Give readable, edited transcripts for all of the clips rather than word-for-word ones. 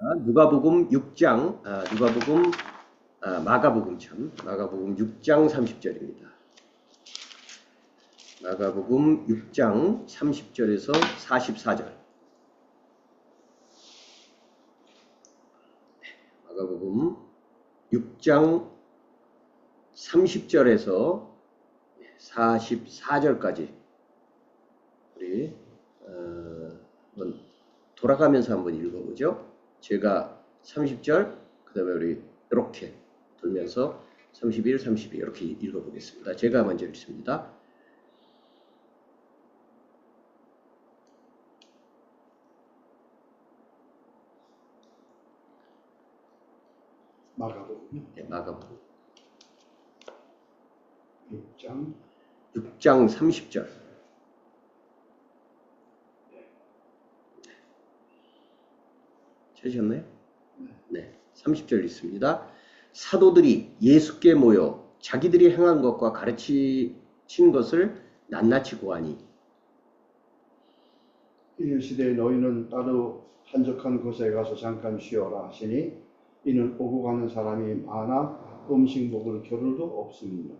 누가복음 6장, 마가복음 6장 30절입니다. 마가복음 6장 30절에서 44절. 마가복음 6장 30절에서 44절까지 우리 한번 돌아가면서 한번 읽어보죠. 제가 30절, 그 다음에 우리 이렇게 돌면서 31, 32 이렇게 읽어보겠습니다. 제가 먼저 읽습니다. 마가복음. 네, 마가복음 6장 30절. 찾으셨나요? 네, 30절 있습니다. 사도들이 예수께 모여 자기들이 행한 것과 가르친 것을 낱낱이 고하니 이르시되 너희는 따로 한적한 곳에 가서 잠깐 쉬어라 하시니 이는 오고 가는 사람이 많아 음식 먹을 겨를도 없습니다.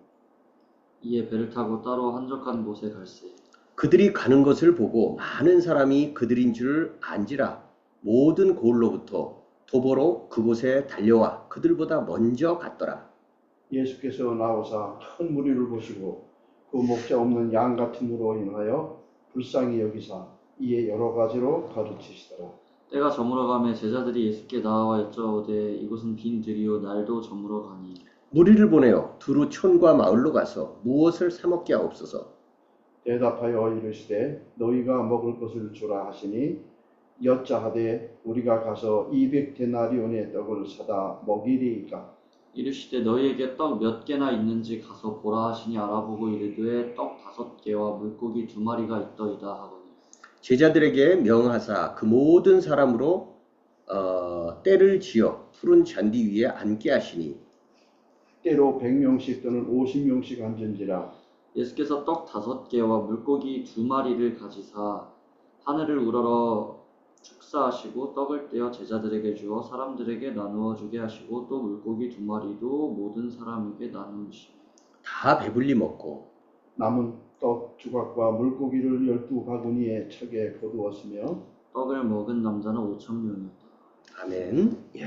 이에 배를 타고 따로 한적한 곳에 갈새. 그들이 가는 것을 보고 많은 사람이 그들인 줄 안지라 모든 고을로부터 도보로 그곳에 달려와 그들보다 먼저 갔더라. 예수께서 나오사 큰 무리를 보시고 그 목자 없는 양 같음으로 인하여 불쌍히 여기사 이에 여러 가지로 가르치시더라. 때가 저물어가매 제자들이 예수께 나와 여쭤오되 이곳은 빈 들이요 날도 저물어 가니 무리를 보내어 두루 촌과 마을로 가서 무엇을 사 먹게 하옵소서. 대답하여 이르시되 너희가 먹을 것을 주라 하시니 여짜하되 우리가 가서 200데나리온의 떡을 사다 먹이리이까. 이르시되 너희에게 떡 몇 개나 있는지 가서 보라 하시니 알아보고 이르되 떡 5개와 물고기 2마리가 있더이다 하거니 제자들에게 명하사 그 모든 사람으로 때를 지어 푸른 잔디 위에 앉게 하시니 때로 100명씩 또는 50명씩 앉은지라. 예수께서 떡 5개와 물고기 2마리를 가지사 하늘을 우러러 축사하시고 떡을 떼어 제자들에게 주어 사람들에게 나누어 주게 하시고 또 물고기 2마리도 모든 사람에게 나누시니 다 배불리 먹고 남은 떡 조각과 물고기를 12바구니에 차게 거두었으며 떡을 먹은 남자는 5,000명이었다. 아멘. 예.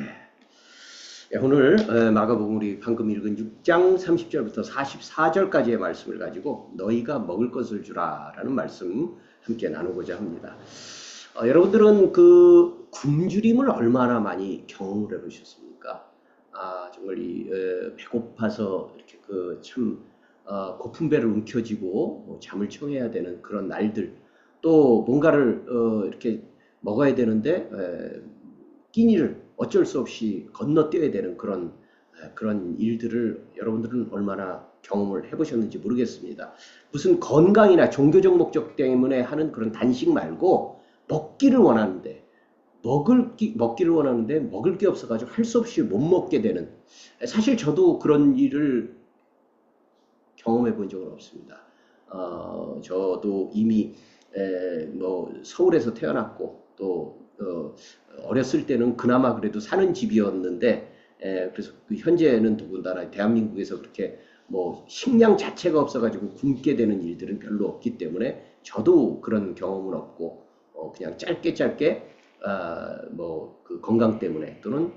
오늘 마가복음 우리 방금 읽은 6장 30절부터 44절까지의 말씀을 가지고 너희가 먹을 것을 주라 라는 말씀 함께 나누고자 합니다. 여러분들은 그 굶주림을 얼마나 많이 경험을 해보셨습니까? 정말 배고파서 이렇게 참 고픈 배를 움켜쥐고 잠을 청해야 되는 그런 날들, 또 뭔가를 이렇게 먹어야 되는데 끼니를 어쩔 수 없이 건너뛰어야 되는 그런 일들을 여러분들은 얼마나 경험을 해보셨는지 모르겠습니다. 무슨 건강이나 종교적 목적 때문에 하는 그런 단식 말고 먹기를 원하는데 먹을 게 없어가지고 할 수 없이 못 먹게 되는, 사실 저도 그런 일을 경험해 본 적은 없습니다. 저도 이미 서울에서 태어났고 또 어렸을 때는 그나마 그래도 사는 집이었는데 그래서 현재는 더군다나 대한민국에서 그렇게 식량 자체가 없어가지고 굶게 되는 일들은 별로 없기 때문에 저도 그런 경험은 없고 그냥 짧게 그 건강 때문에 또는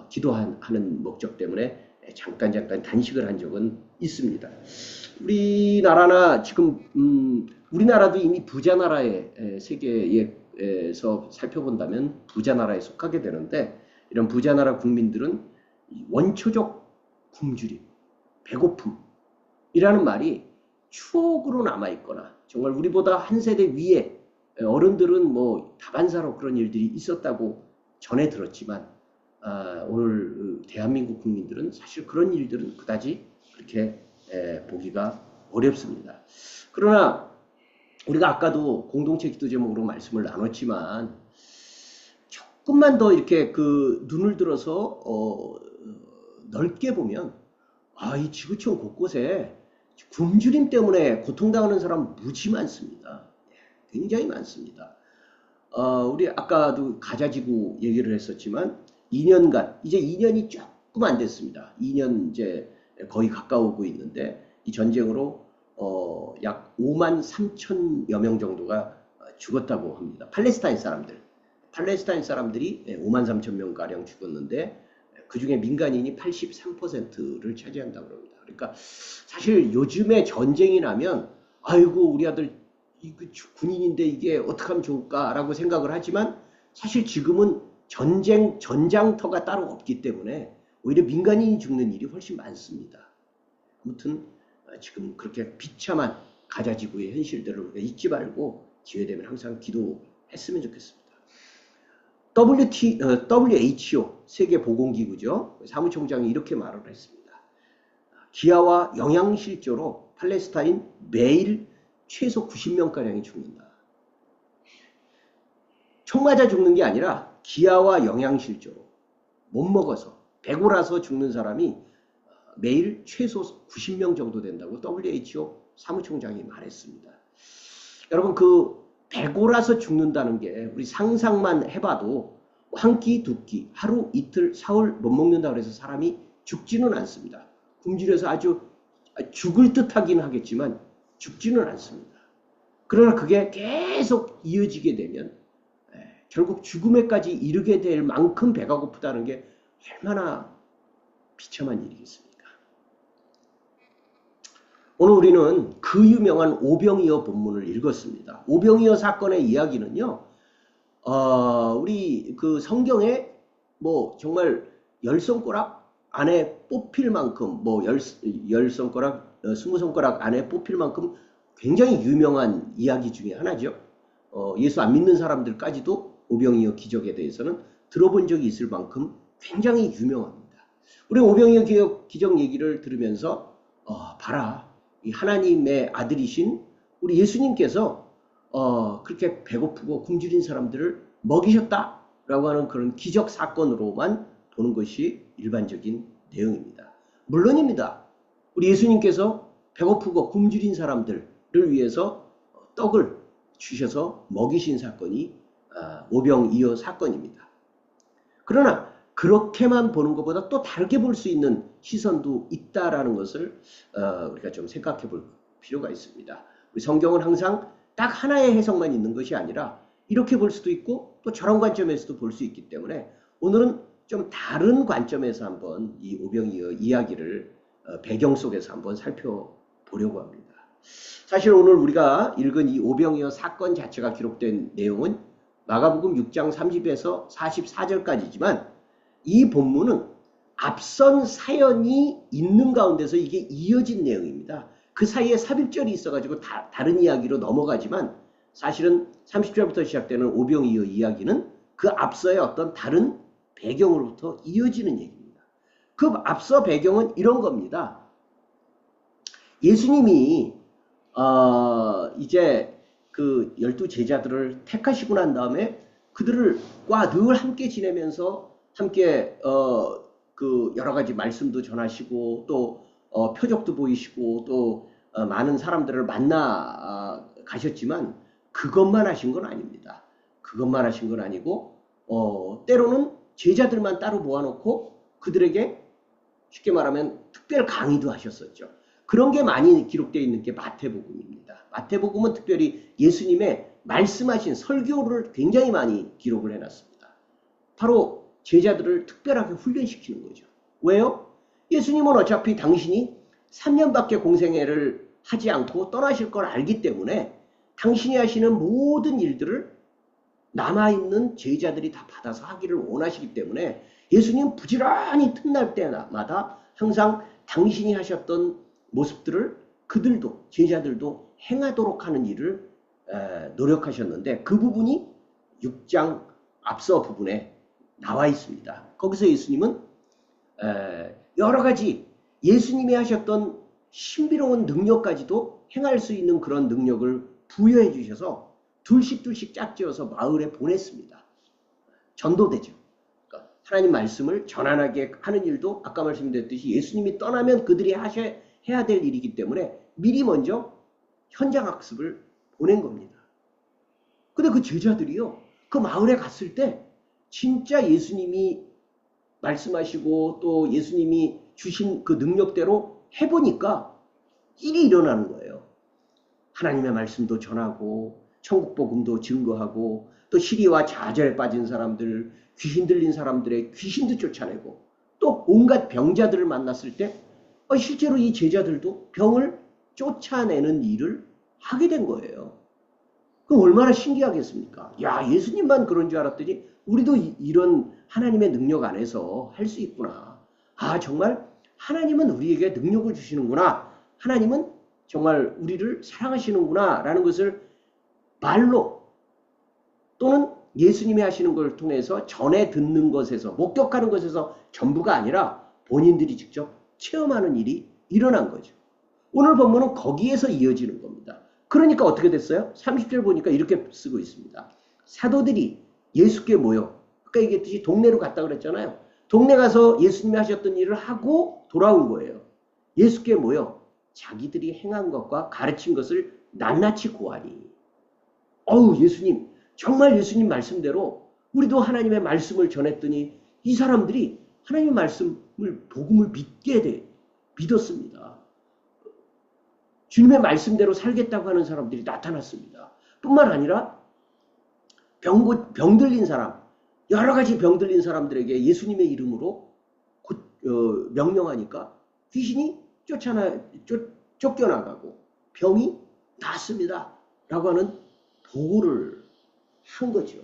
기도하는 목적 때문에 잠깐 단식을 한 적은 있습니다. 우리나라나 지금 우리나라도 이미 부자 나라의 세계에서 살펴본다면 부자 나라에 속하게 되는데, 이런 부자 나라 국민들은 원초적 굶주림, 배고픔이라는 말이 추억으로 남아있거나 정말 우리보다 한 세대 위에 어른들은 다반사로 그런 일들이 있었다고 전해 들었지만 오늘 대한민국 국민들은 사실 그런 일들은 그다지 그렇게 보기가 어렵습니다. 그러나 우리가 아까도 공동체 기도 제목으로 말씀을 나눴지만 조금만 더 이렇게 눈을 들어서 넓게 보면 이 지구촌 곳곳에 굶주림 때문에 고통당하는 사람 무지 많습니다. 굉장히 많습니다. 우리 아까도 가자지구 얘기를 했었지만 2년간 이제 2년이 조금 안 됐습니다. 2년 이제 거의 가까우고 있는데 이 전쟁으로 약 5만 3천여 명 정도가 죽었다고 합니다. 팔레스타인 사람들이 5만 3천 명 가량 죽었는데 그 중에 민간인이 83%를 차지한다고 합니다. 그러니까 사실 요즘에 전쟁이 나면 아이고 우리 아들 군인인데 이게 어떻게 하면 좋을까라고 생각을 하지만 사실 지금은 전장터가 따로 없기 때문에 오히려 민간인이 죽는 일이 훨씬 많습니다. 아무튼 지금 그렇게 비참한 가자지구의 현실들을 우리가 잊지 말고 기회되면 항상 기도했으면 좋겠습니다. WHO 세계보건기구죠. 사무총장이 이렇게 말을 했습니다. 기아와 영양실조로 팔레스타인 매일 최소 90명가량이 죽는다. 총 맞아 죽는 게 아니라 기아와 영양실조로 못 먹어서 배고라서 죽는 사람이 매일 최소 90명 정도 된다고 WHO 사무총장이 말했습니다. 여러분 배고라서 죽는다는 게 우리 상상만 해봐도 한 끼, 두 끼, 하루, 이틀, 사흘 못 먹는다고 해서 사람이 죽지는 않습니다. 굶주려서 아주 죽을 듯 하긴 하겠지만 죽지는 않습니다. 그러나 그게 계속 이어지게 되면 결국 죽음에까지 이르게 될 만큼 배가 고프다는 게 얼마나 비참한 일이겠습니까? 오늘 우리는 그 유명한 오병이어 본문을 읽었습니다. 오병이어 사건의 이야기는요, 우리 그 성경에 뭐 정말 10손가락 안에 뽑힐 만큼, 뭐 10손가락, 20손가락 안에 뽑힐 만큼 굉장히 유명한 이야기 중에 하나죠. 예수 안 믿는 사람들까지도 오병이어 기적에 대해서는 들어본 적이 있을 만큼 굉장히 유명합니다. 우리 오병이어 기적 얘기를 들으면서 봐라. 이 하나님의 아들이신 우리 예수님께서 그렇게 배고프고 굶주린 사람들을 먹이셨다라고 하는 그런 기적 사건으로만 보는 것이 일반적인 내용입니다. 물론입니다. 우리 예수님께서 배고프고 굶주린 사람들을 위해서 떡을 주셔서 먹이신 사건이 오병이어 사건입니다. 그러나 그렇게만 보는 것보다 또 다르게 볼 수 있는 시선도 있다라는 것을 우리가 좀 생각해 볼 필요가 있습니다. 우리 성경은 항상 딱 하나의 해석만 있는 것이 아니라 이렇게 볼 수도 있고 또 저런 관점에서도 볼 수 있기 때문에 오늘은 좀 다른 관점에서 한번 이 오병이어 이야기를 배경 속에서 한번 살펴보려고 합니다. 사실 오늘 우리가 읽은 이 오병이어 사건 자체가 기록된 내용은 마가복음 6장 30에서 44절까지지만 이 본문은 앞선 사연이 있는 가운데서 이게 이어진 내용입니다. 그 사이에 삽입절이 있어가지고 다른 이야기로 넘어가지만 사실은 30절부터 시작되는 오병이어 이야기는 그 앞서의 어떤 다른 배경으로부터 이어지는 얘기입니다. 그 앞서 배경은 이런 겁니다. 예수님이 이제 그 12 제자들을 택하시고 난 다음에 그들과 늘 함께 지내면서 함께 그 여러 가지 말씀도 전하시고 또 표적도 보이시고 또 많은 사람들을 만나 가셨지만 그것만 하신 건 아닙니다. 그것만 하신 건 아니고 때로는 제자들만 따로 모아놓고 그들에게 쉽게 말하면 특별 강의도 하셨었죠. 그런 게 많이 기록되어 있는 게 마태복음입니다. 마태복음은 특별히 예수님의 말씀하신 설교를 굉장히 많이 기록을 해놨습니다. 바로 제자들을 특별하게 훈련시키는 거죠. 왜요? 예수님은 어차피 당신이 3년밖에 공생애를 하지 않고 떠나실 걸 알기 때문에 당신이 하시는 모든 일들을 남아있는 제자들이 다 받아서 하기를 원하시기 때문에 예수님 부지런히 틈날 때마다 항상 당신이 하셨던 모습들을 그들도 제자들도 행하도록 하는 일을 노력하셨는데 그 부분이 6장 앞서 부분에 나와 있습니다. 거기서 예수님은 여러 가지 예수님이 하셨던 신비로운 능력까지도 행할 수 있는 그런 능력을 부여해 주셔서 둘씩 짝지어서 마을에 보냈습니다. 전도되죠. 그러니까 하나님 말씀을 전환하게 하는 일도 아까 말씀드렸듯이 예수님이 떠나면 그들이 해야 될 일이기 때문에 미리 먼저 현장 학습을 보낸 겁니다. 근데 그 제자들이요, 그 마을에 갔을 때 진짜 예수님이 말씀하시고 또 예수님이 주신 그 능력대로 해보니까 일이 일어나는 거예요. 하나님의 말씀도 전하고 천국 복음도 증거하고 또 시리와 좌절에 빠진 사람들, 귀신 들린 사람들의 귀신도 쫓아내고 또 온갖 병자들을 만났을 때 실제로 이 제자들도 병을 쫓아내는 일을 하게 된 거예요. 그럼 얼마나 신기하겠습니까? 야, 예수님만 그런 줄 알았더니 우리도 이런 하나님의 능력 안에서 할 수 있구나. 아, 정말 하나님은 우리에게 능력을 주시는구나. 하나님은 정말 우리를 사랑하시는구나 라는 것을 말로 또는 예수님이 하시는 걸 통해서 전해 듣는 것에서 목격하는 것에서 전부가 아니라 본인들이 직접 체험하는 일이 일어난 거죠. 오늘 본문은 거기에서 이어지는 겁니다. 그러니까 어떻게 됐어요? 30절 보니까 이렇게 쓰고 있습니다. 사도들이 예수께 모여, 아까 얘기했듯이 동네로 갔다 그랬잖아요. 동네 가서 예수님이 하셨던 일을 하고 돌아온 거예요. 예수께 모여 자기들이 행한 것과 가르친 것을 낱낱이 고하니. 예수님, 정말 예수님 말씀대로 우리도 하나님의 말씀을 전했더니 이 사람들이 하나님의 말씀을, 복음을 믿었습니다. 주님의 말씀대로 살겠다고 하는 사람들이 나타났습니다. 뿐만 아니라 병 들린 사람, 여러 가지 병 들린 사람들에게 예수님의 이름으로 명령하니까 귀신이 쫓겨나가고 병이 낫습니다. 라고 하는 보고를 한 거죠.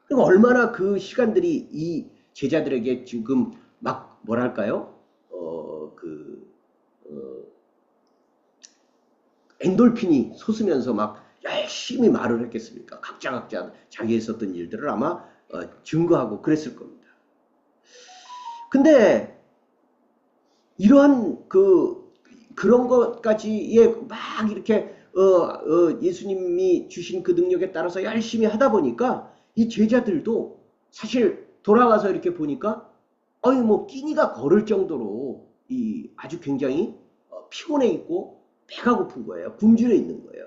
그럼 얼마나 그 시간들이 이 제자들에게 지금 막 뭐랄까요? 엔돌핀이 솟으면서 막 열심히 말을 했겠습니까? 각자 자기 했었던 일들을 아마 증거하고 그랬을 겁니다. 근데 이러한 그런 것까지에 막 이렇게 예수님이 주신 그 능력에 따라서 열심히 하다 보니까 이 제자들도 사실 돌아와서 이렇게 보니까 끼니가 거를 정도로 아주 굉장히 피곤해 있고 배가 고픈 거예요. 굶주려 있는 거예요.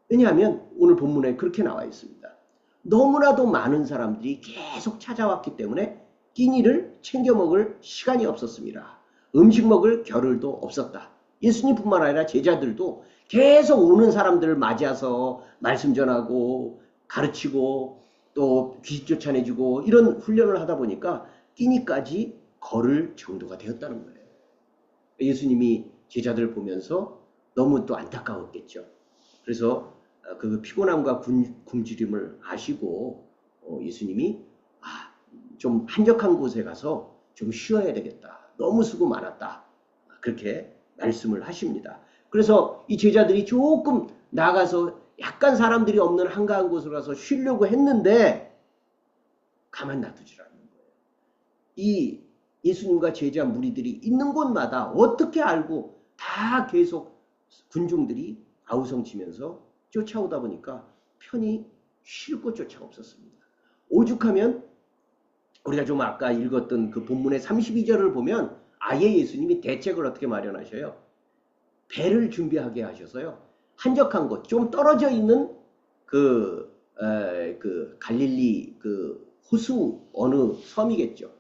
왜냐하면 오늘 본문에 그렇게 나와 있습니다. 너무나도 많은 사람들이 계속 찾아왔기 때문에 끼니를 챙겨 먹을 시간이 없었습니다. 음식 먹을 겨를도 없었다. 예수님뿐만 아니라 제자들도 계속 오는 사람들을 맞이해서 말씀 전하고 가르치고 또 귀신 쫓아내주고 이런 훈련을 하다 보니까 끼니까지 거를 정도가 되었다는 거예요. 예수님이 제자들을 보면서 너무 또 안타까웠겠죠. 그래서 그 피곤함과 굶주림을 아시고 예수님이 좀 한적한 곳에 가서 좀 쉬어야 되겠다. 너무 수고 많았다. 그렇게 말씀을 하십니다. 그래서 이 제자들이 조금 나가서 약간 사람들이 없는 한가한 곳으로 가서 쉬려고 했는데 가만 놔두질 않는 거예요. 이 예수님과 제자 무리들이 있는 곳마다 어떻게 알고 다 계속 군중들이 아우성치면서 쫓아오다 보니까 편히 쉴 곳조차 없었습니다. 오죽하면 우리가 좀 아까 읽었던 그 본문의 32절을 보면 아예 예수님이 대책을 어떻게 마련하셔요? 배를 준비하게 하셔서요. 한적한 곳, 좀 떨어져 있는 그 갈릴리 호수 어느 섬이겠죠.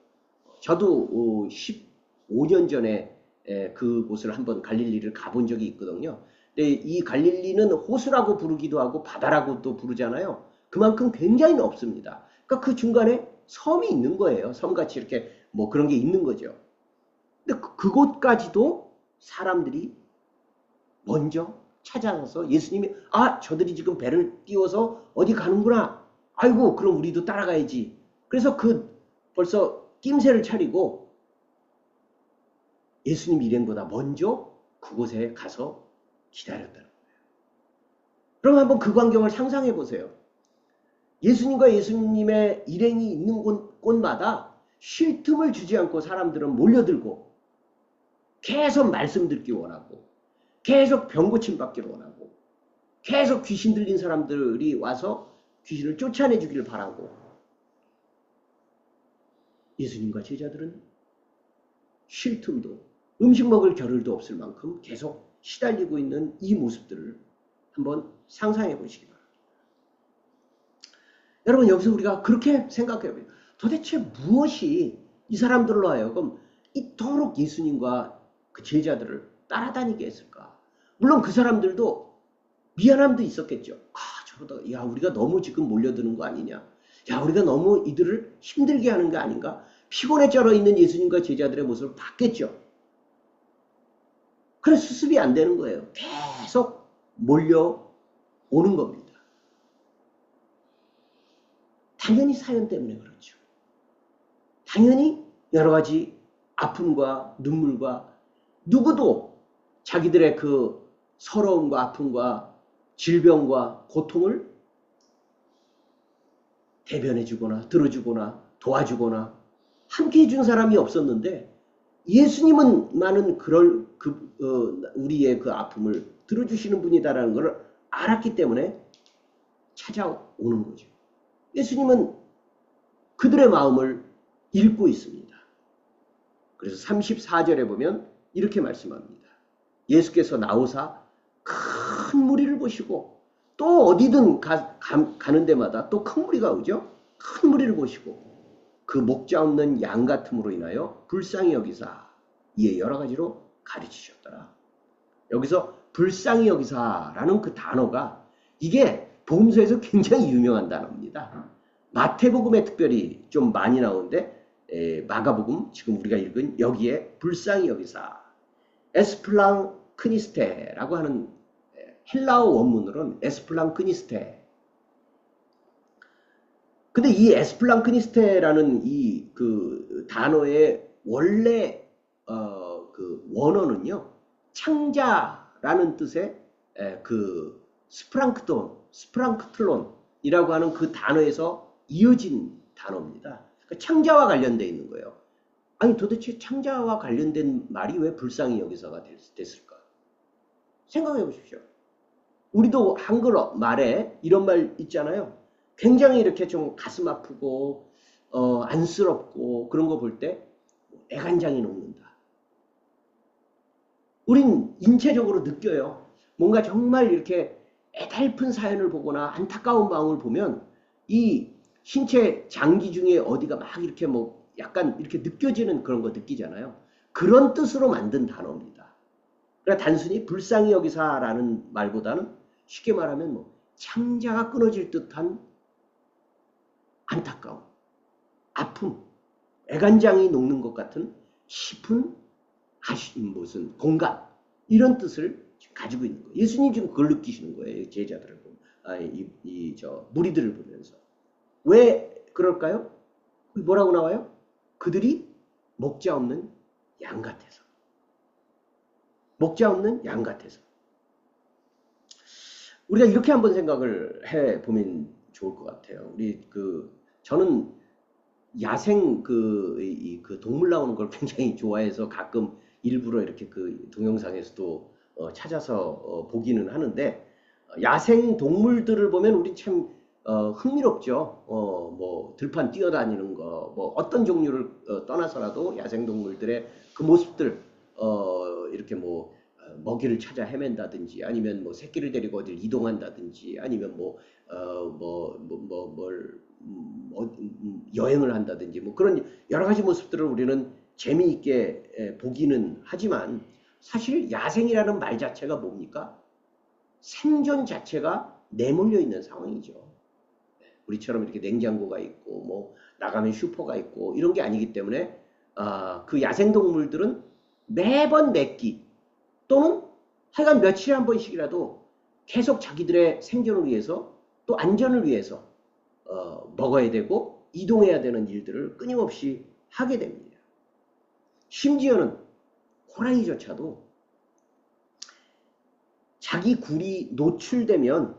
저도 15년 전에 그곳을 한번 갈릴리를 가본 적이 있거든요. 근데 이 갈릴리는 호수라고 부르기도 하고 바다라고도 부르잖아요. 그만큼 굉장히 넓습니다. 그러니까 그 중간에 섬이 있는 거예요. 섬같이 이렇게 뭐 그런 게 있는 거죠. 근데 그곳까지도 사람들이 먼저 찾아가서 예수님이 저들이 지금 배를 띄워서 어디 가는구나. 아이고 그럼 우리도 따라가야지. 그래서 벌써 낌새를 차리고 예수님 일행보다 먼저 그곳에 가서 기다렸다는 거예요. 그럼 한번 그 광경을 상상해 보세요. 예수님과 예수님의 일행이 있는 곳마다 쉴 틈을 주지 않고 사람들은 몰려들고 계속 말씀 듣기 원하고 계속 병 고침 받기를 원하고 계속 귀신 들린 사람들이 와서 귀신을 쫓아내 주기를 바라고 예수님과 제자들은 쉴 틈도 음식 먹을 겨를도 없을 만큼 계속 시달리고 있는 이 모습들을 한번 상상해 보시기 바랍니다. 여러분 여기서 우리가 그렇게 생각해요. 도대체 무엇이 이 사람들로 하여금 이토록 예수님과 그 제자들을 따라다니게 했을까? 물론 그 사람들도 미안함도 있었겠죠. 아, 저러다, 야, 우리가 너무 지금 몰려드는 거 아니냐? 야, 우리가 너무 이들을 힘들게 하는 거 아닌가? 피곤에 쩔어 있는 예수님과 제자들의 모습을 봤겠죠. 그래서 수습이 안 되는 거예요. 계속 몰려오는 겁니다. 당연히 사연 때문에 그렇죠. 당연히 여러 가지 아픔과 눈물과 누구도 자기들의 그 서러움과 아픔과 질병과 고통을 대변해주거나 들어주거나 도와주거나 함께 해준 사람이 없었는데 예수님은 나는 우리의 그 아픔을 들어주시는 분이다라는 것을 알았기 때문에 찾아오는 거죠. 예수님은 그들의 마음을 읽고 있습니다. 그래서 34절에 보면 이렇게 말씀합니다. 예수께서 나오사 큰 무리를 보시고 또 어디든 가는 데마다 또 큰 무리가 오죠. 큰 무리를 보시고 그 목자 없는 양 같음으로 인하여 불쌍히 여기사 이에 여러 가지로 가르치셨더라. 여기서 불쌍히 여기사라는 그 단어가 이게 복음서에서 굉장히 유명한 단어입니다. 마태복음에 특별히 좀 많이 나오는데 마가복음 지금 우리가 읽은 여기에 불쌍히 여기사 에스플랑크니스테라고 하는 헬라어 원문으로는 에스플랑크니스테. 근데 이 에스플랑크니스테라는 이 그 단어의 원래 그 원어는요 창자라는 뜻의 그 스프랑크틀론이라고 하는 그 단어에서 이어진 단어입니다. 그러니까 창자와 관련되어 있는 거예요. 아니 도대체 창자와 관련된 말이 왜 불쌍히 여기서가 됐을까? 생각해 보십시오. 우리도 한글 말에 이런 말 있잖아요. 굉장히 이렇게 좀 가슴 아프고 안쓰럽고 그런 거 볼 때 애간장이 녹는다. 우린 인체적으로 느껴요. 뭔가 정말 이렇게 애달픈 사연을 보거나 안타까운 마음을 보면 이 신체 장기 중에 어디가 막 이렇게 뭐 약간 이렇게 느껴지는 그런 거 느끼잖아요. 그런 뜻으로 만든 단어입니다. 그러니까 단순히 불쌍히 여기사라는 말보다는 쉽게 말하면 뭐 창자가 끊어질 듯한 안타까움, 아픔, 애간장이 녹는 것 같은 깊은 무슨 공감 이런 뜻을 가지고 있는 거예요. 예수님 지금 그걸 느끼시는 거예요. 제자들을 보면, 무리들을 보면서. 왜 그럴까요? 뭐라고 나와요? 그들이 목자 없는 양 같아서. 목자 없는 양 같아서. 우리가 이렇게 한번 생각을 해보면 좋을 것 같아요. 저는 야생 그 동물 나오는 걸 굉장히 좋아해서 가끔 일부러 이렇게 그 동영상에서도 찾아서 보기는 하는데 야생 동물들을 보면 우리 참 흥미롭죠. 뭐 들판 뛰어다니는 거, 뭐 어떤 종류를 떠나서라도 야생 동물들의 그 모습들 이렇게 뭐 먹이를 찾아 헤맨다든지 아니면 뭐 새끼를 데리고 어딜 이동한다든지 아니면 여행을 한다든지 뭐 그런 여러 가지 모습들을 우리는 재미있게 보기는 하지만 사실 야생이라는 말 자체가 뭡니까? 생존 자체가 내몰려 있는 상황이죠. 우리처럼 이렇게 냉장고가 있고 뭐 나가면 슈퍼가 있고 이런 게 아니기 때문에 그 야생동물들은 매번 몇 끼 또는 하여간 며칠에 한 번씩이라도 계속 자기들의 생존을 위해서 또 안전을 위해서 먹어야 되고 이동해야 되는 일들을 끊임없이 하게 됩니다. 심지어는 호랑이조차도 자기 굴이 노출되면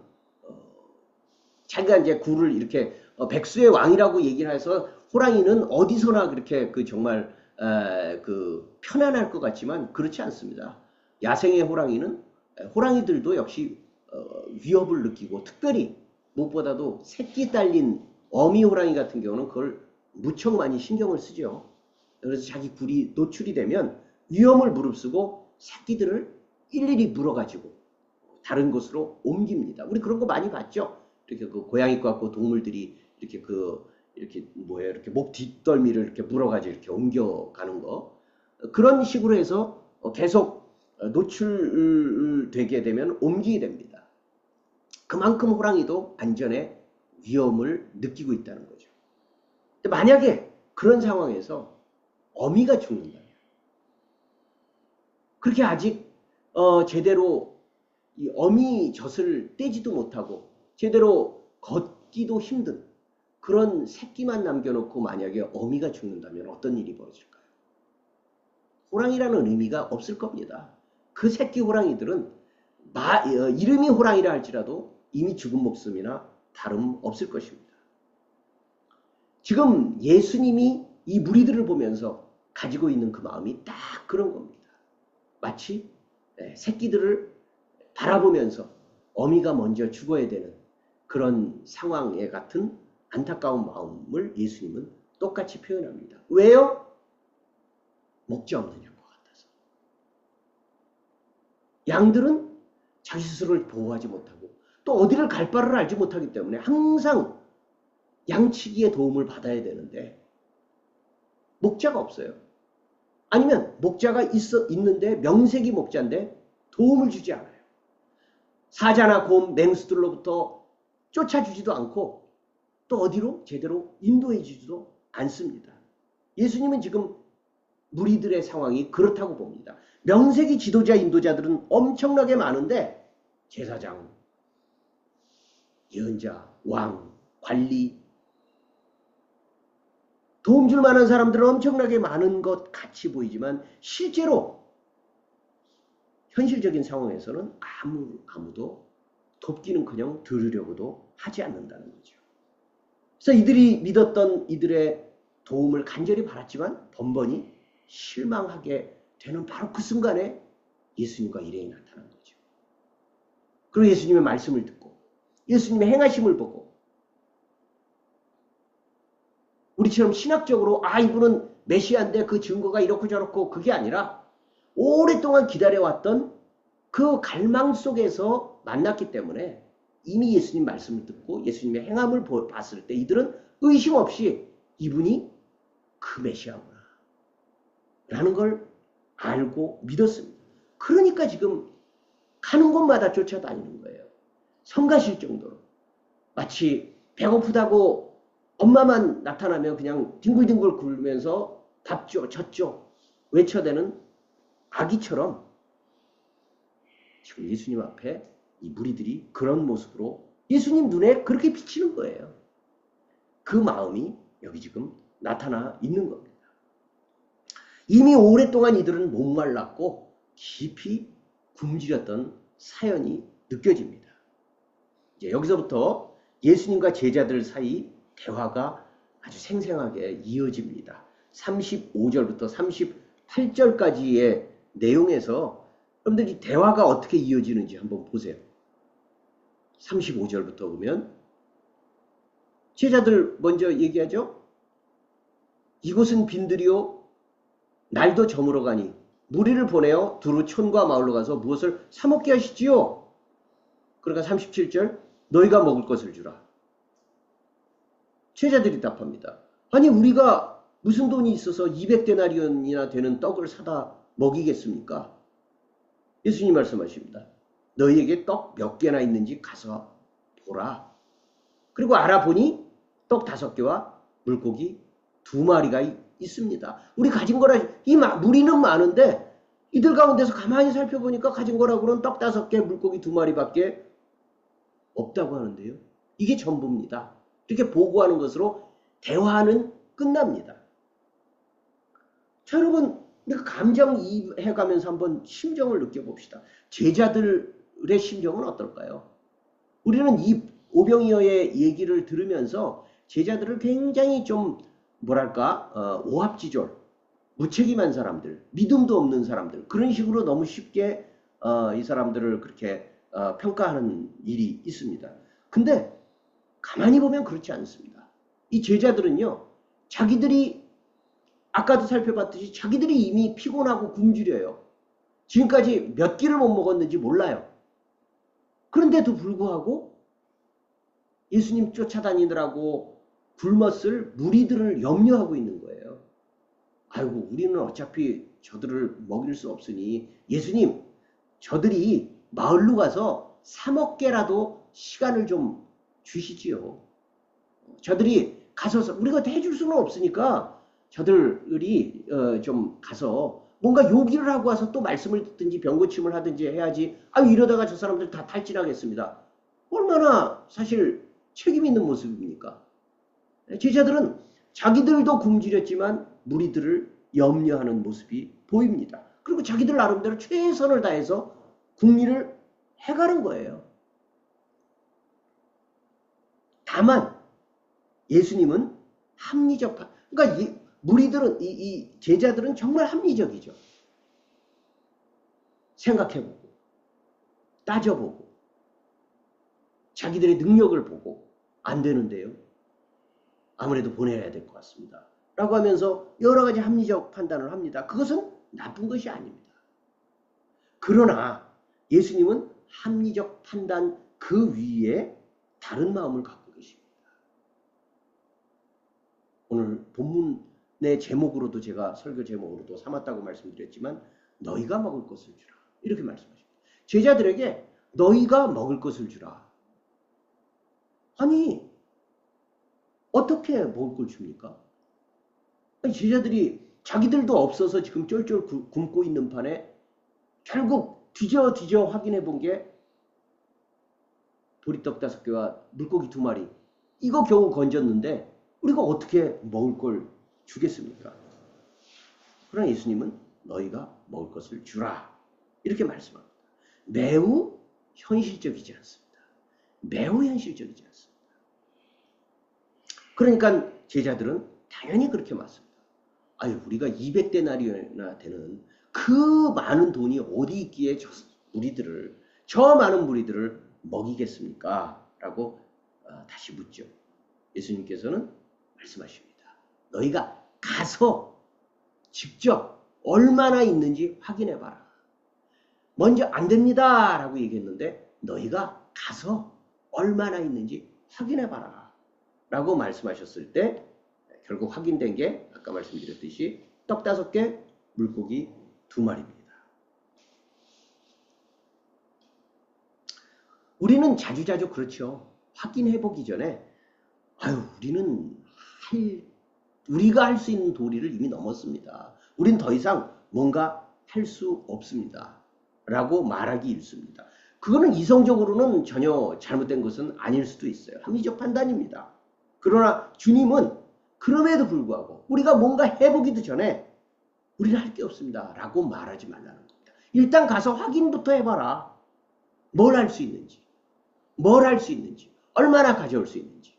자기가 이제 굴을 이렇게 백수의 왕이라고 얘기를 해서 호랑이는 어디서나 그렇게 정말 편안할 것 같지만 그렇지 않습니다. 야생의 호랑이들도 역시 위협을 느끼고 특별히 무엇보다도 새끼 딸린 어미 호랑이 같은 경우는 그걸 무척 많이 신경을 쓰죠. 그래서 자기 굴이 노출이 되면 위험을 무릅쓰고 새끼들을 일일이 물어가지고 다른 곳으로 옮깁니다. 우리 그런 거 많이 봤죠. 이렇게 그 고양이 것 같고 동물들이 이렇게 뭐예요? 이렇게 목 뒷덜미를 이렇게 물어가지고 이렇게 옮겨가는 거. 그런 식으로 해서 계속 노출되게 되면 옮기게 됩니다. 그만큼 호랑이도 안전에 위험을 느끼고 있다는 거죠. 근데 만약에 그런 상황에서 어미가 죽는다면, 그렇게 아직 제대로 이 어미 젖을 떼지도 못하고 제대로 걷기도 힘든 그런 새끼만 남겨놓고 만약에 어미가 죽는다면 어떤 일이 벌어질까요? 호랑이라는 의미가 없을 겁니다. 그 새끼 호랑이들은 이름이 호랑이라 할지라도 이미 죽은 목숨이나 다름없을 것입니다. 지금 예수님이 이 무리들을 보면서 가지고 있는 그 마음이 딱 그런 겁니다. 마치 새끼들을 바라보면서 어미가 먼저 죽어야 되는 그런 상황에 같은 안타까운 마음을 예수님은 똑같이 표현합니다. 왜요? 목자 없는 양과 같아서. 양들은 자기 스스로를 보호하지 못하고 또 어디를 갈 바를 알지 못하기 때문에 항상 양치기의 도움을 받아야 되는데 목자가 없어요. 아니면 목자가 있는데 명색이 목자인데 도움을 주지 않아요. 사자나 곰, 맹수들로부터 쫓아주지도 않고 또 어디로 제대로 인도해 주지도 않습니다. 예수님은 지금 무리들의 상황이 그렇다고 봅니다. 명색이 지도자, 인도자들은 엄청나게 많은데 제사장, 예언자, 왕, 관리, 도움 줄 만한 사람들은 엄청나게 많은 것 같이 보이지만 실제로 현실적인 상황에서는 아무도 돕기는커녕 들으려고도 하지 않는다는 거죠. 그래서 이들이 믿었던 이들의 도움을 간절히 바랐지만 번번이 실망하게 되는 바로 그 순간에 예수님과 일행이 나타난 거죠. 그리고 예수님의 말씀을 듣고 예수님의 행하심을 보고 우리처럼 신학적으로 이분은 메시아인데 그 증거가 이렇고 저렇고 그게 아니라 오랫동안 기다려왔던 그 갈망 속에서 만났기 때문에 이미 예수님 말씀을 듣고 예수님의 행함을 봤을 때 이들은 의심 없이 이분이 그 메시아구나 라는 걸 알고 믿었습니다. 그러니까 지금 가는 곳마다 쫓아다니는 거예요. 성가실 정도로. 마치 배고프다고 엄마만 나타나면 그냥 뒹굴뒹굴 굴면서 밥 줘, 젖 줘 외쳐대는 아기처럼 지금 예수님 앞에 이 무리들이 그런 모습으로 예수님 눈에 그렇게 비치는 거예요. 그 마음이 여기 지금 나타나 있는 겁니다. 이미 오랫동안 이들은 목말랐고 깊이 굶주렸던 사연이 느껴집니다. 이제 여기서부터 예수님과 제자들 사이 대화가 아주 생생하게 이어집니다. 35절부터 38절까지의 내용에서 여러분들 이 대화가 어떻게 이어지는지 한번 보세요. 35절부터 보면 제자들 먼저 얘기하죠. 이곳은 빈들이요 날도 저물어 가니 무리를 보내어 두루 촌과 마을로 가서 무엇을 사 먹게 하시지요. 그러니까 37절 너희가 먹을 것을 주라. 제자들이 답합니다. 아니 우리가 무슨 돈이 있어서 200데나리온이나 되는 떡을 사다 먹이겠습니까? 예수님 말씀하십니다. 너희에게 떡 몇 개나 있는지 가서 보라. 그리고 알아보니 떡 5개와 물고기 2마리가 있습니다. 우리 가진 거라 무리는 많은데 이들 가운데서 가만히 살펴보니까 가진 거라고는 떡 5개, 물고기 2마리밖에 없다고 하는데요. 이게 전부입니다. 이렇게 보고하는 것으로 대화는 끝납니다. 자, 여러분 감정이입해가면서 한번 심정을 느껴봅시다. 제자들의 심정은 어떨까요? 우리는 이 오병이어의 얘기를 들으면서 제자들을 굉장히 좀 뭐랄까 오합지졸, 무책임한 사람들, 믿음도 없는 사람들 그런 식으로 너무 쉽게 이 사람들을 그렇게 평가하는 일이 있습니다. 근데 가만히 보면 그렇지 않습니다. 이 제자들은요, 자기들이 아까도 살펴봤듯이 자기들이 이미 피곤하고 굶주려요. 지금까지 몇 끼를 못 먹었는지 몰라요. 그런데도 불구하고 예수님 쫓아다니느라고 굶었을 무리들을 염려하고 있는 거예요. 아이고, 우리는 어차피 저들을 먹일 수 없으니 예수님, 저들이 마을로 가서 사 먹게라도 시간을 좀 주시지요. 저들이 가서 우리가 해줄 수는 없으니까 저들이 좀 가서 뭔가 요기를 하고 와서 또 말씀을 듣든지 병고침을 하든지 해야지. 이러다가 저 사람들 다 탈진하겠습니다. 얼마나 사실 책임 있는 모습입니까? 제자들은 자기들도 굶주렸지만 무리들을 염려하는 모습이 보입니다. 그리고 자기들 나름대로 최선을 다해서 국리를 해가는 거예요. 다만 예수님은 합리적, 그러니까 무리들은 이 제자들은 정말 합리적이죠. 생각해보고 따져보고 자기들의 능력을 보고 안 되는데요. 아무래도 보내야 될 것 같습니다. 라고 하면서 여러 가지 합리적 판단을 합니다. 그것은 나쁜 것이 아닙니다. 그러나 예수님은 합리적 판단 그 위에 다른 마음을 갖고 계십니다. 오늘 본문의 제목으로도 제가 설교 제목으로도 삼았다고 말씀드렸지만 너희가 먹을 것을 주라. 이렇게 말씀하십니다. 제자들에게 너희가 먹을 것을 주라. 아니, 어떻게 먹을 걸 줍니까? 아니, 제자들이 자기들도 없어서 지금 쫄쫄 굶고 있는 판에 결국 뒤져 확인해 본 게 보리떡 5개와 물고기 2마리 이거 겨우 건졌는데 우리가 어떻게 먹을 걸 주겠습니까? 그러나 예수님은 너희가 먹을 것을 주라 이렇게 말씀합니다. 매우 현실적이지 않습니다. 매우 현실적이지 않습니다. 그러니까 제자들은 당연히 그렇게 맞습니다. 우리가 200데나리온이나 되는 그 많은 돈이 어디 있기에 저 많은 무리들을 먹이겠습니까? 라고 다시 묻죠. 예수님께서는 말씀하십니다. 너희가 가서 직접 얼마나 있는지 확인해 봐라. 먼저 안 됩니다 라고 얘기했는데 너희가 가서 얼마나 있는지 확인해 봐라 라고 말씀하셨을 때 결국 확인된 게 아까 말씀드렸듯이 떡 5개, 물고기 2마리입니다. 우리는 자주자주 그렇죠. 확인해 보기 전에 우리가 할 수 있는 도리를 이미 넘었습니다. 우린 더 이상 뭔가 할 수 없습니다. 라고 말하기 일쑤입니다. 그거는 이성적으로는 전혀 잘못된 것은 아닐 수도 있어요. 합리적 판단입니다. 그러나 주님은 그럼에도 불구하고 우리가 뭔가 해보기도 전에 우리는 할 게 없습니다. 라고 말하지 말라는 겁니다. 일단 가서 확인부터 해봐라. 뭘 할 수 있는지, 뭘 할 수 있는지, 얼마나 가져올 수 있는지,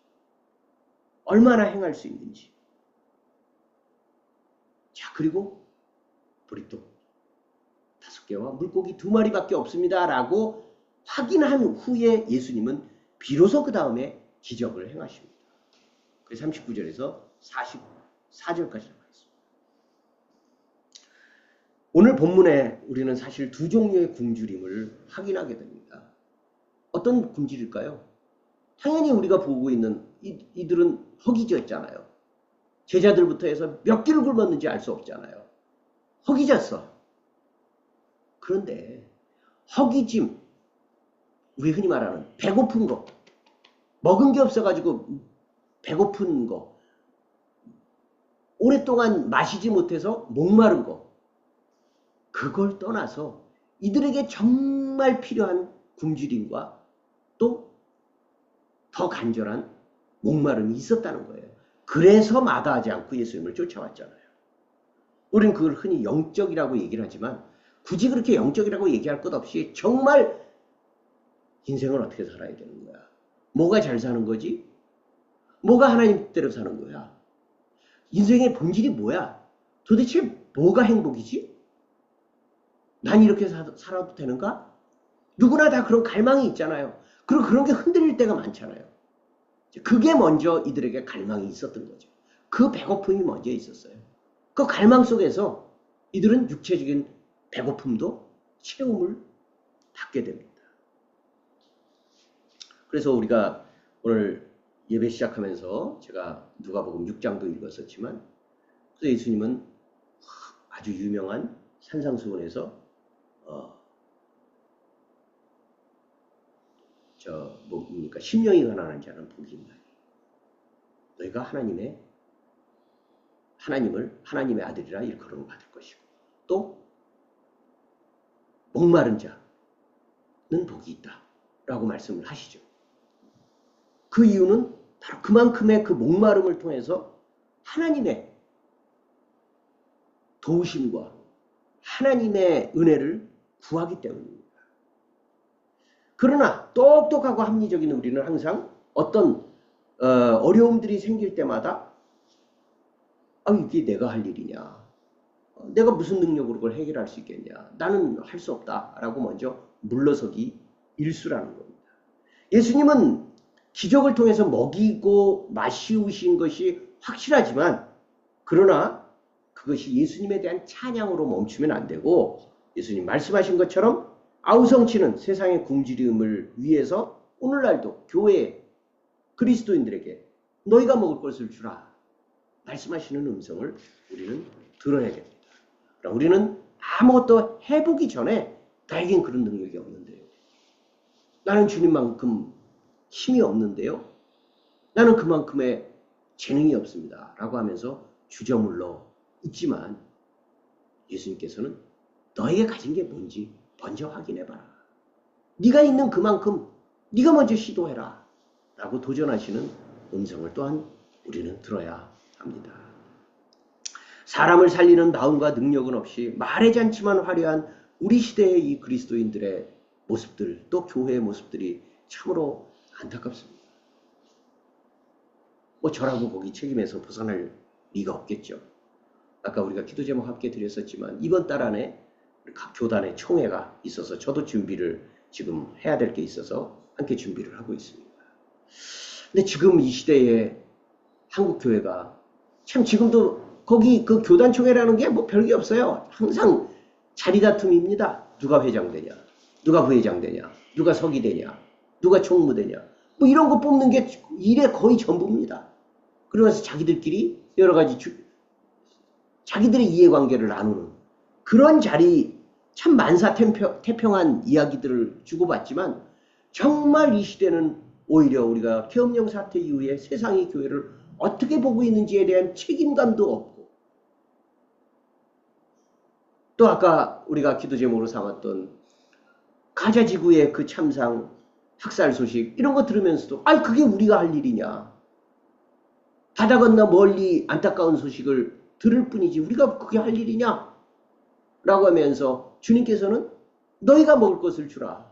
얼마나 행할 수 있는지. 자, 그리고 보리떡 5개와 물고기 2마리밖에 없습니다. 라고 확인한 후에 예수님은 비로소 그 다음에 기적을 행하십니다. 그래서 39절에서 44절까지 나와 있습니다. 오늘 본문에 우리는 사실 2 종류의 굶주림을 확인하게 됩니다. 어떤 굶주릴까요? 당연히 우리가 보고 있는 이들은 허기졌잖아요. 제자들부터 해서 몇 끼를 굶었는지 알 수 없잖아요. 허기졌어. 그런데 허기짐, 우리 흔히 말하는 배고픈 거, 먹은 게 없어가지고 배고픈 거, 오랫동안 마시지 못해서 목마른 거, 그걸 떠나서 이들에게 정말 필요한 굶주림과 또 더 간절한 목마름이 있었다는 거예요. 그래서 마다하지 않고 예수님을 쫓아왔잖아요. 우리는 그걸 흔히 영적이라고 얘기를 하지만 굳이 그렇게 영적이라고 얘기할 것 없이 정말 인생을 어떻게 살아야 되는 거야? 뭐가 잘 사는 거지? 뭐가 하나님 뜻대로 사는 거야? 인생의 본질이 뭐야? 도대체 뭐가 행복이지? 난 이렇게 살아도 되는가? 누구나 다 그런 갈망이 있잖아요. 그리고 그런 게 흔들릴 때가 많잖아요. 그게 먼저 이들에게 갈망이 있었던 거죠. 그 배고픔이 먼저 있었어요. 그 갈망 속에서 이들은 육체적인 배고픔도 채움을 받게 됩니다. 그래서 우리가 오늘 예배 시작하면서 제가 누가복음 6장도 읽었었지만 그래서 예수님은 아주 유명한 산상수훈에서 뭡니까? 심령이 가난한 자는 복이 있나니 너희가 하나님의 아들이라 일컬음을 받을 것이고 또 목마른 자는 복이 있다 라고 말씀을 하시죠. 그 이유는 바로 그만큼의 그 목마름을 통해서 하나님의 도우심과 하나님의 은혜를 구하기 때문입니다. 그러나 똑똑하고 합리적인 우리는 항상 어떤 어려움들이 생길 때마다 이게 내가 할 일이냐, 내가 무슨 능력으로 그걸 해결할 수 있겠냐, 나는 할 수 없다 라고 먼저 물러서기 일수라는 겁니다. 예수님은 기적을 통해서 먹이고 마시우신 것이 확실하지만 그러나 그것이 예수님에 대한 찬양으로 멈추면 안 되고 예수님 말씀하신 것처럼 아우성치는 세상의 굶주림을 위해서 오늘날도 교회 그리스도인들에게 너희가 먹을 것을 주라 말씀하시는 음성을 우리는 들어야 됩니다. 우리는 아무것도 해보기 전에 나에겐 그런 능력이 없는데요. 나는 주님만큼 힘이 없는데요. 나는 그만큼의 재능이 없습니다. 라고 하면서 주저물러 있지만 예수님께서는 너에게 가진 게 뭔지 먼저 확인해봐라. 네가 있는 그만큼 네가 먼저 시도해라. 라고 도전하시는 음성을 또한 우리는 들어야 합니다. 사람을 살리는 마음과 능력은 없이 말의 잔치만 화려한 우리 시대의 이 그리스도인들의 모습들, 또 교회의 모습들이 참으로 안타깝습니다. 저라고 거기 책임에서 벗어날 리가 없겠죠. 아까 우리가 기도 제목 함께 드렸었지만 이번 달 안에 각 교단의 총회가 있어서 저도 준비를 지금 해야 될 게 있어서 함께 준비를 하고 있습니다. 근데 지금 이 시대에 한국교회가 참 지금도 거기 그 교단 총회라는 게 별게 없어요. 항상 자리 다툼입니다. 누가 회장 되냐, 누가 부회장 되냐, 누가 서기 되냐, 누가 총무 되냐, 이런 거 뽑는 게 일의 거의 전부입니다. 그러면서 자기들끼리 여러 가지 자기들의 이해관계를 나누는 그런 자리, 참 만사태평한 이야기들을 주고받지만 정말 이 시대는 오히려 우리가 계엄령 사태 이후에 세상이 교회를 어떻게 보고 있는지에 대한 책임감도 없고 또 아까 우리가 기도 제목으로 삼았던 가자 지구의 그 참상, 학살 소식 이런 거 들으면서도 그게 우리가 할 일이냐. 바다 건너 멀리 안타까운 소식을 들을 뿐이지 우리가 그게 할 일이냐. 라고 하면서 주님께서는 너희가 먹을 것을 주라.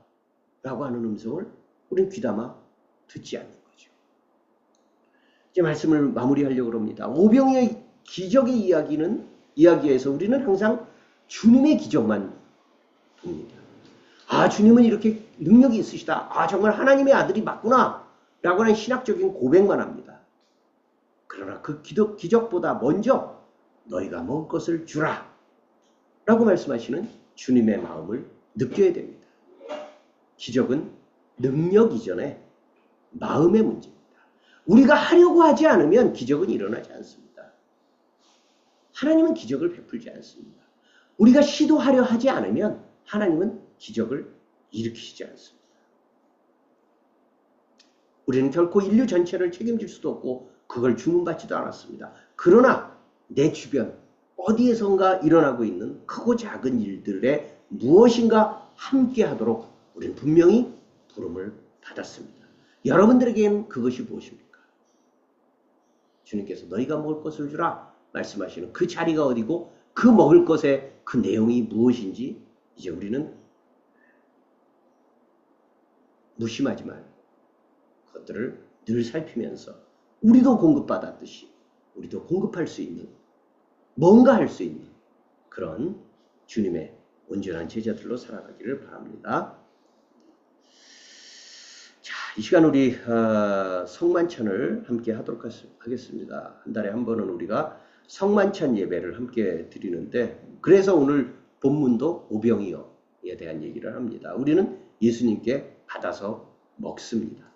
라고 하는 음성을 우리는 귀담아 듣지 않는 거죠. 이제 말씀을 마무리하려고 합니다. 오병이의 기적의 이야기에서 우리는 항상 주님의 기적만 봅니다. 주님은 이렇게 능력이 있으시다. 정말 하나님의 아들이 맞구나. 라고 하는 신학적인 고백만 합니다. 그러나 그 기적보다 먼저 너희가 먹을 것을 주라. 라고 말씀하시는 주님의 마음을 느껴야 됩니다. 기적은 능력 이전에 마음의 문제입니다. 우리가 하려고 하지 않으면 기적은 일어나지 않습니다. 하나님은 기적을 베풀지 않습니다. 우리가 시도하려 하지 않으면 하나님은 기적을 일으키시지 않습니다. 우리는 결코 인류 전체를 책임질 수도 없고 그걸 주문받지도 않았습니다. 그러나 내 주변 어디에선가 일어나고 있는 크고 작은 일들에 무엇인가 함께 하도록 우리는 분명히 부름을 받았습니다. 여러분들에게는 그것이 무엇입니까? 주님께서 너희가 먹을 것을 주라 말씀하시는 그 자리가 어디고 그 먹을 것의 그 내용이 무엇인지 이제 우리는 무심하지 말고 그것들을 늘 살피면서 우리도 공급받았듯이 우리도 공급할 수 있는 뭔가 할 수 있는 그런 주님의 온전한 제자들로 살아가기를 바랍니다. 자, 이 시간 우리 성만찬을 함께 하도록 하겠습니다. 한 달에 한 번은 우리가 성만찬 예배를 함께 드리는데 그래서 오늘 본문도 오병이어에 대한 얘기를 합니다. 우리는 예수님께 받아서 먹습니다.